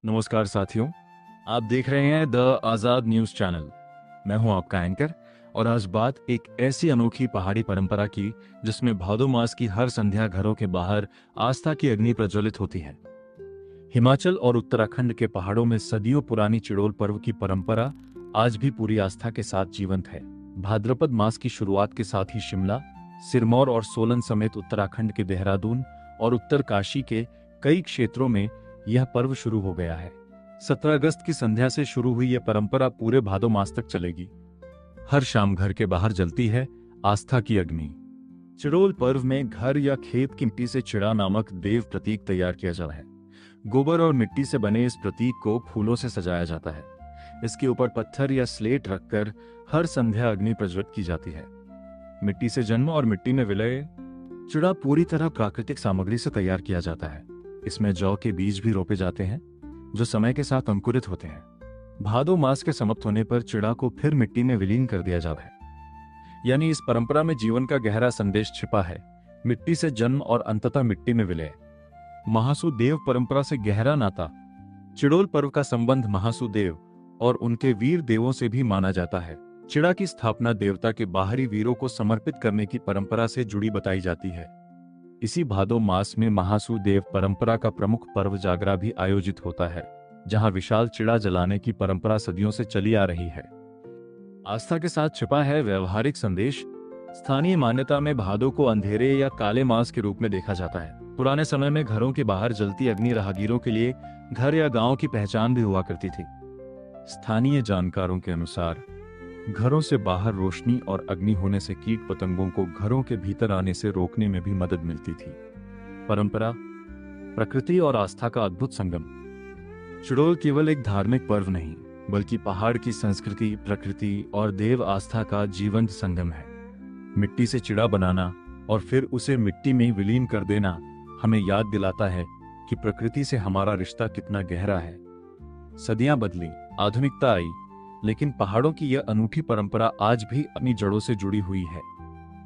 नमस्कार साथियों, आप देख रहे हैं द आजाद न्यूज चैनल। मैं हूं आपका एंकर और आज बात एक ऐसी अनोखी पहाड़ी परंपरा की जिसमें भादो मास की हर संध्या घरों के बाहर आस्था की अग्नि प्रज्वलित होती है। हिमाचल और उत्तराखंड के पहाड़ों में सदियों पुरानी चिड़ोल पर्व की परंपरा आज भी पूरी आस्था के साथ जीवंत है। भाद्रपद मास की शुरुआत के साथ ही शिमला, सिरमौर और सोलन समेत उत्तराखंड के देहरादून और उत्तर काशी के कई क्षेत्रों में यह पर्व शुरू हो गया है। 17 अगस्त की संध्या से शुरू हुई यह परंपरा पूरे भादो मास तक चलेगी। हर शाम घर के बाहर जलती है आस्था की अग्नि। चिड़ोल पर्व में घर या खेत की मिट्टी से चिड़ा नामक देव प्रतीक तैयार किया जाता है। गोबर और मिट्टी से बने इस प्रतीक को फूलों से सजाया जाता है। इसके ऊपर पत्थर या स्लेट रखकर हर संध्या अग्नि प्रज्वलित की जाती है। मिट्टी से जन्म और मिट्टी में विलय चिड़ा पूरी तरह प्राकृतिक सामग्री से तैयार किया जाता है। इसमें जौ के बीज भी रोपे जाते हैं जो समय के साथ अंकुरित होते हैं। भादो मास के समाप्त होने पर चिड़ा को फिर मिट्टी में विलीन कर दिया जाता है। यानी इस परंपरा में जीवन का गहरा संदेश छिपा है। मिट्टी से जन्म और अंततः मिट्टी में विलय। महासु देव परंपरा से गहरा नाता। चिड़ोल पर्व का संबंध महासु देव और उनके वीर देवों से भी माना जाता है। चिड़ा की स्थापना देवता के बाहरी वीरों को समर्पित करने की परंपरा से जुड़ी बताई जाती है। इसी भादो मास में महासु देव परंपरा का प्रमुख पर्व जागरा भी आयोजित होता है, जहां विशाल चिड़ा जलाने की परंपरा सदियों से चली आ रही है। आस्था के साथ छिपा है व्यवहारिक संदेश। स्थानीय मान्यता में भादो को अंधेरे या काले मास के रूप में देखा जाता है। पुराने समय में घरों के बाहर जलती अग्नि राहगीरों के लिए घर या गांव की पहचान भी हुआ करती थी। स्थानीय जानकारों के अनुसार घरों से बाहर रोशनी और अग्नि होने से कीट पतंगों को घरों के भीतर आने से रोकने में भी मदद मिलती थी। परंपरा, प्रकृति और आस्था का अद्भुत संगम। चिड़ोल केवल एक धार्मिक पर्व नहीं, बल्कि पहाड़ की संस्कृति, प्रकृति और देव आस्था का जीवंत संगम है। मिट्टी से चिड़ा बनाना और फिर उसे मिट्टी में विलीन कर देना हमें याद दिलाता है कि प्रकृति से हमारा रिश्ता कितना गहरा है। सदियां बदली, आधुनिकता आई, लेकिन पहाड़ों की यह अनूठी परंपरा आज भी अपनी जड़ों से जुड़ी हुई है।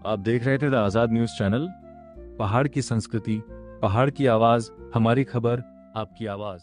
आप देख रहे थे द आजाद न्यूज चैनल। पहाड़ की संस्कृति, पहाड़ की आवाज, हमारी खबर, आपकी आवाज।